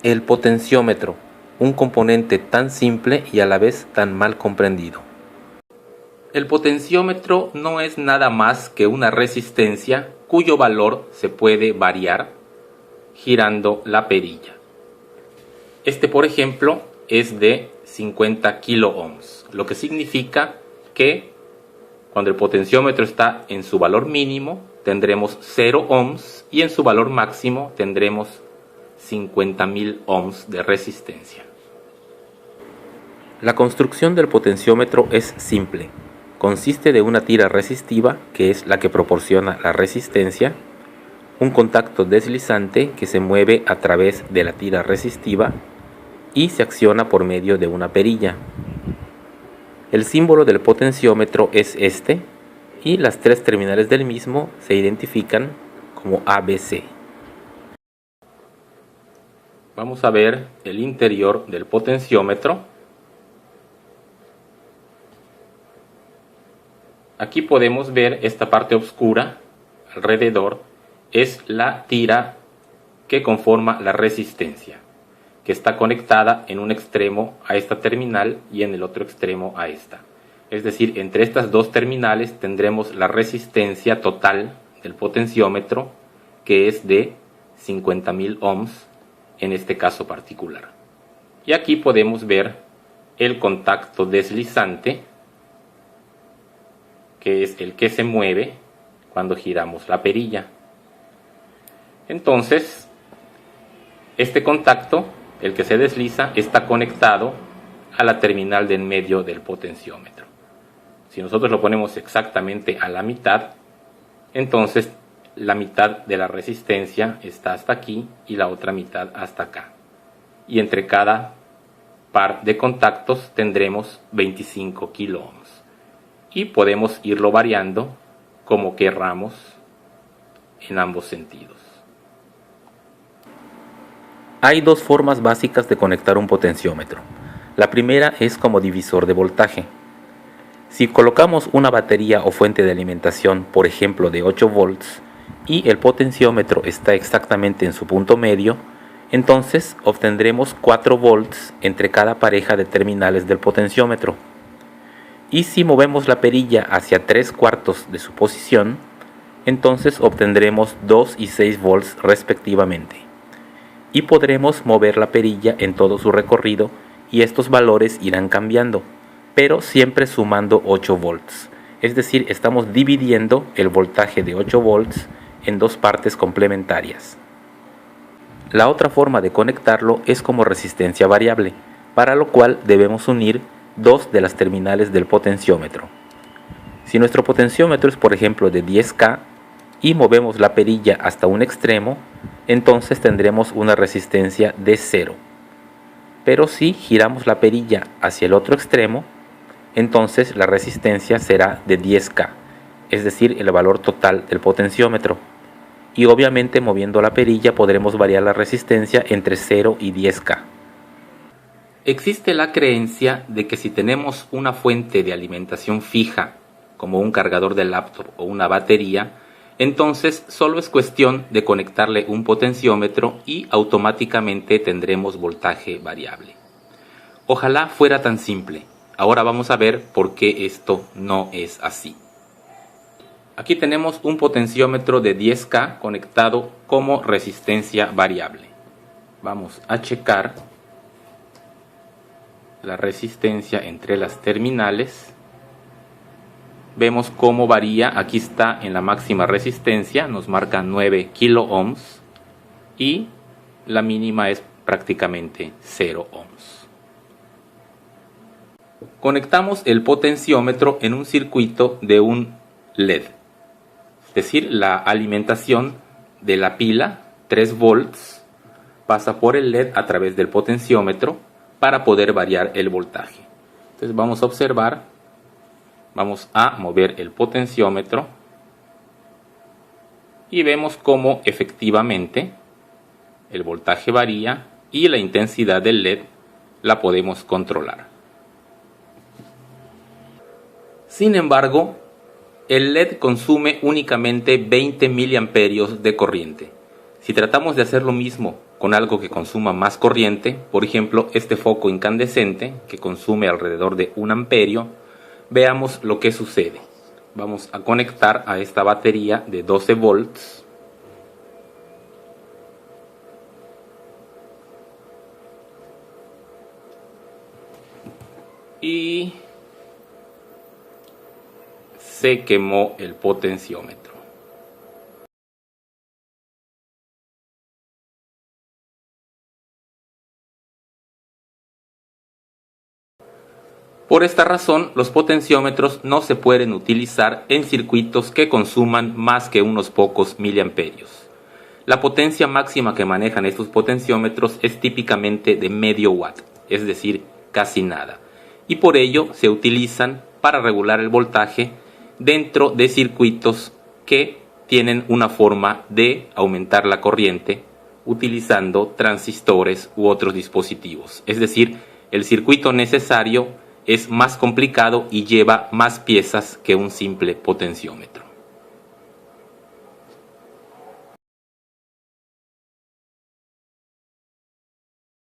El potenciómetro, un componente tan simple y a la vez tan mal comprendido. El potenciómetro no es nada más que una resistencia cuyo valor se puede variar girando la perilla. Este, por ejemplo, es de 50 kiloohms, lo que significa que cuando el potenciómetro está en su valor mínimo tendremos 0 ohms y en su valor máximo tendremos 50.000 ohms de resistencia. La construcción del potenciómetro es simple. Consiste de una tira resistiva, que es la que proporciona la resistencia, un contacto deslizante que se mueve a través de la tira resistiva y se acciona por medio de una perilla. El símbolo del potenciómetro es este y las tres terminales del mismo se identifican como ABC. Vamos a ver el interior del potenciómetro. Aquí podemos ver esta parte oscura alrededor, es la tira que conforma la resistencia, que está conectada en un extremo a esta terminal y en el otro extremo a esta. Es decir, entre estas dos terminales tendremos la resistencia total del potenciómetro, que es de 50.000 ohms en este caso particular. Y aquí podemos ver el contacto deslizante, que es el que se mueve cuando giramos la perilla. Entonces, este contacto, el que se desliza, está conectado a la terminal de en medio del potenciómetro. Si nosotros lo ponemos exactamente a la mitad, entonces la mitad de la resistencia está hasta aquí y la otra mitad hasta acá. Y entre cada par de contactos tendremos 25 kiloohms. Y podemos irlo variando como querramos en ambos sentidos. Hay dos formas básicas de conectar un potenciómetro. La primera es como divisor de voltaje. Si colocamos una batería o fuente de alimentación, por ejemplo de 8 volts, y el potenciómetro está exactamente en su punto medio, entonces obtendremos 4 volts entre cada pareja de terminales del potenciómetro. Y si movemos la perilla hacia 3/4 de su posición, entonces obtendremos 2 y 6 volts respectivamente. Y podremos mover la perilla en todo su recorrido y estos valores irán cambiando, pero siempre sumando 8 volts. Es decir, estamos dividiendo el voltaje de 8 volts en dos partes complementarias. La otra forma de conectarlo es como resistencia variable, para lo cual debemos unir dos de las terminales del potenciómetro. Si nuestro potenciómetro es por ejemplo de 10K y movemos la perilla hasta un extremo, entonces tendremos una resistencia de 0. Pero si giramos la perilla hacia el otro extremo, entonces la resistencia será de 10K, es decir, el valor total del potenciómetro. Y obviamente moviendo la perilla podremos variar la resistencia entre 0 y 10K. Existe la creencia de que si tenemos una fuente de alimentación fija, como un cargador de laptop o una batería, entonces solo es cuestión de conectarle un potenciómetro y automáticamente tendremos voltaje variable. Ojalá fuera tan simple. Ahora vamos a ver por qué esto no es así. Aquí tenemos un potenciómetro de 10K conectado como resistencia variable. Vamos a checar la resistencia entre las terminales. Vemos cómo varía. Aquí está en la máxima resistencia, nos marca 9 kiloohms y la mínima es prácticamente 0 ohms. Conectamos el potenciómetro en un circuito de un LED. Es decir, la alimentación de la pila, 3 volts, pasa por el LED a través del potenciómetro para poder variar el voltaje. Entonces vamos a observar, vamos a mover el potenciómetro y vemos cómo efectivamente el voltaje varía y la intensidad del LED la podemos controlar. Sin embargo, el LED consume únicamente 20 miliamperios de corriente. Si tratamos de hacer lo mismo con algo que consuma más corriente, por ejemplo este foco incandescente que consume alrededor de 1 amperio, veamos lo que sucede. Vamos a conectar a esta batería de 12 volts. Y se quemó el potenciómetro. Por esta razón, los potenciómetros no se pueden utilizar en circuitos que consuman más que unos pocos miliamperios. La potencia máxima que manejan estos potenciómetros es típicamente de medio watt, es decir, casi nada, y por ello se utilizan para regular el voltaje dentro de circuitos que tienen una forma de aumentar la corriente utilizando transistores u otros dispositivos. Es decir, el circuito necesario es más complicado y lleva más piezas que un simple potenciómetro.